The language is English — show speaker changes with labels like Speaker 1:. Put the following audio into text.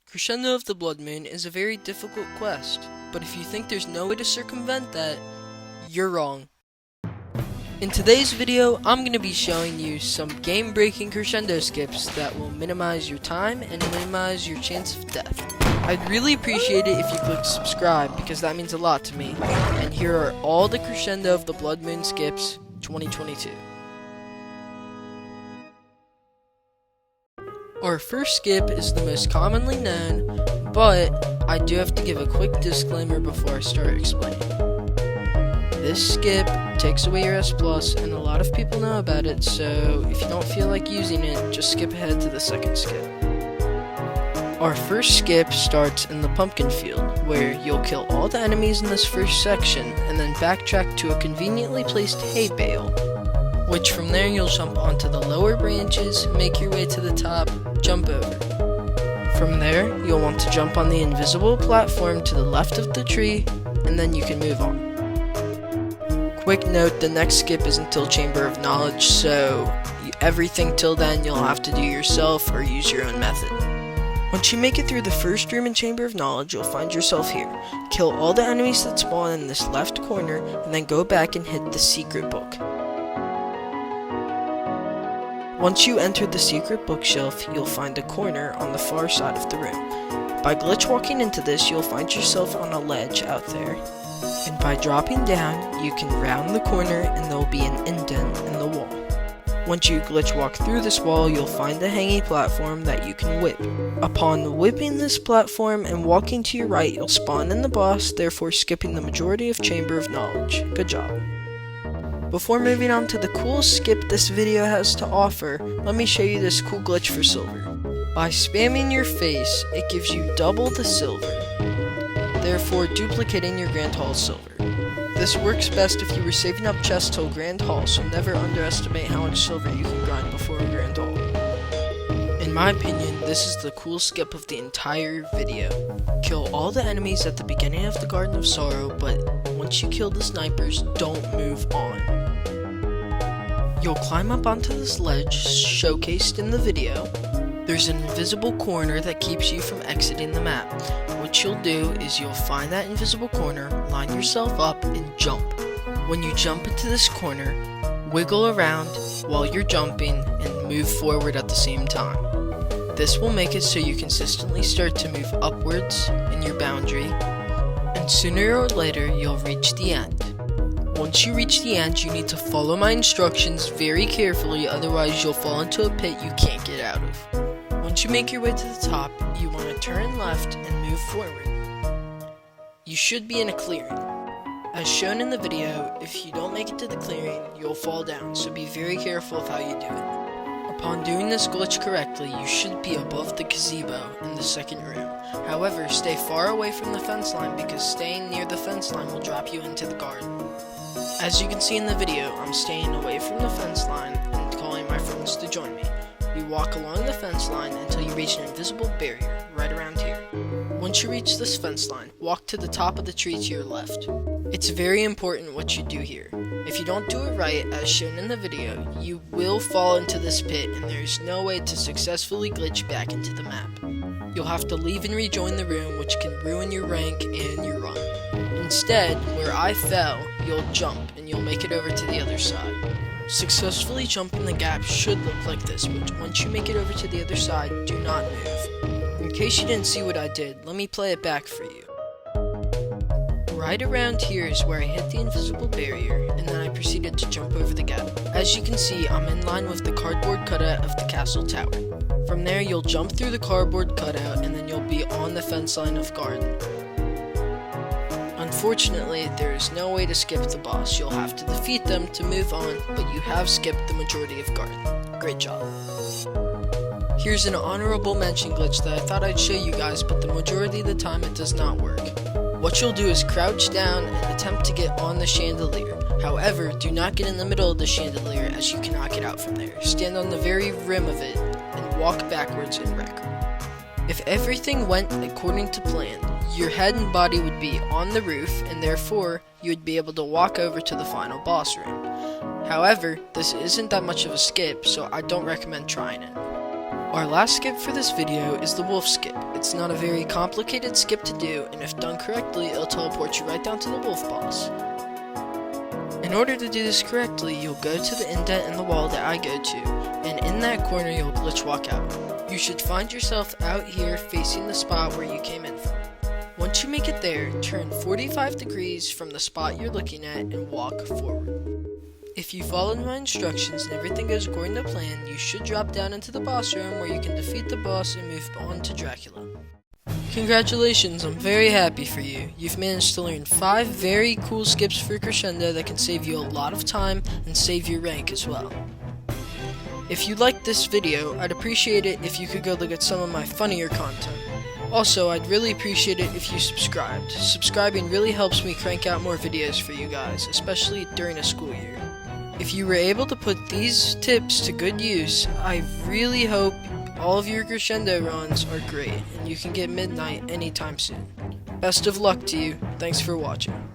Speaker 1: Crescendo of the Blood Moon is a very difficult quest, but if you think there's no way to circumvent that, you're wrong. In today's video, I'm going to be showing you some game-breaking crescendo skips that will minimize your time and minimize your chance of death. I'd really appreciate it if you click subscribe because that means a lot to me, and here are all the Crescendo of the Blood Moon skips 2022. Our first skip is the most commonly known, but I do have to give a quick disclaimer before I start explaining. This skip takes away your S+, and a lot of people know about it, so if you don't feel like using it, just skip ahead to the second skip. Our first skip starts in the pumpkin field, where you'll kill all the enemies in this first section, and then backtrack to a conveniently placed hay bale, which from there you'll jump onto the lower branches, make your way to the top, jump over. From there, you'll want to jump on the invisible platform to the left of the tree, and then you can move on. Quick note, the next skip is until Chamber of Knowledge, so everything till then you'll have to do yourself or use your own method. Once you make it through the first room in Chamber of Knowledge, you'll find yourself here. Kill all the enemies that spawn in this left corner, and then go back and hit the secret book. Once you enter the secret bookshelf, you'll find a corner on the far side of the room. By glitch walking into this, you'll find yourself on a ledge out there. And by dropping down, you can round the corner and there will be an indent in the wall. Once you glitch walk through this wall, you'll find a hanging platform that you can whip. Upon whipping this platform and walking to your right, you'll spawn in the boss, therefore skipping the majority of Chamber of Knowledge. Good job. Before moving on to the cool skip this video has to offer, let me show you this cool glitch for silver. By spamming your face, it gives you double the silver, therefore duplicating your Grand Haul silver. This works best if you were saving up chests till Grand Haul, so never underestimate how much silver you can grind before a Grand Haul. In my opinion, this is the cool skip of the entire video. Kill all the enemies at the beginning of the Garden of Sorrow, but once you kill the snipers, don't move on. You'll climb up onto this ledge showcased in the video. There's an invisible corner that keeps you from exiting the map. What you'll do is you'll find that invisible corner, line yourself up, and jump. When you jump into this corner, wiggle around while you're jumping and move forward at the same time. This will make it so you consistently start to move upwards in your boundary, and sooner or later you'll reach the end. Once you reach the end, you need to follow my instructions very carefully, otherwise you'll fall into a pit you can't get out of. Once you make your way to the top, you want to turn left and move forward. You should be in a clearing. As shown in the video, if you don't make it to the clearing, you'll fall down, so be very careful of how you do it. Upon doing this glitch correctly, you should be above the gazebo in the second room. However, stay far away from the fence line because staying near the fence line will drop you into the garden. As you can see in the video, I'm staying away from the fence line and calling my friends to join me. We walk along the fence line until you reach an invisible barrier right around here. Once you reach this fence line, walk to the top of the tree to your left. It's very important what you do here. If you don't do it right, as shown in the video, you will fall into this pit and there's no way to successfully glitch back into the map. You'll have to leave and rejoin the room, which can ruin your rank and your run. Instead, where I fell, you'll jump and you'll make it over to the other side. Successfully jumping the gap should look like this, but once you make it over to the other side, do not move. In case you didn't see what I did, let me play it back for you. Right around here is where I hit the invisible barrier, and then I proceeded to jump over the gap. As you can see, I'm in line with the cardboard cutout of the castle tower. From there, you'll jump through the cardboard cutout, and then you'll be on the fence line of garden. Unfortunately, there is no way to skip the boss. You'll have to defeat them to move on, but you have skipped the majority of garden. Great job. Here's an honorable mention glitch that I thought I'd show you guys, but the majority of the time it does not work. What you'll do is crouch down and attempt to get on the chandelier. However, do not get in the middle of the chandelier as you cannot get out from there. Stand on the very rim of it and walk backwards in record. If everything went according to plan, your head and body would be on the roof and therefore you would be able to walk over to the final boss room. However, this isn't that much of a skip, so I don't recommend trying it. Our last skip for this video is the wolf skip. It's not a very complicated skip to do, and if done correctly, it'll teleport you right down to the wolf boss. In order to do this correctly, you'll go to the indent in the wall that I go to, and in that corner you'll glitch walk out. You should find yourself out here facing the spot where you came in from. Once you make it there, turn 45 degrees from the spot you're looking at and walk forward. If you follow my instructions and everything goes according to plan, you should drop down into the boss room where you can defeat the boss and move on to Dracula. Congratulations, I'm very happy for you. You've managed to learn 5 very cool skips for Crescendo that can save you a lot of time and save your rank as well. If you liked this video, I'd appreciate it if you could go look at some of my funnier content. Also, I'd really appreciate it if you subscribed. Subscribing really helps me crank out more videos for you guys, especially during a school year. If you were able to put these tips to good use, I really hope all of your Crescendo runs are great, and you can get midnight anytime soon. Best of luck to you. Thanks for watching.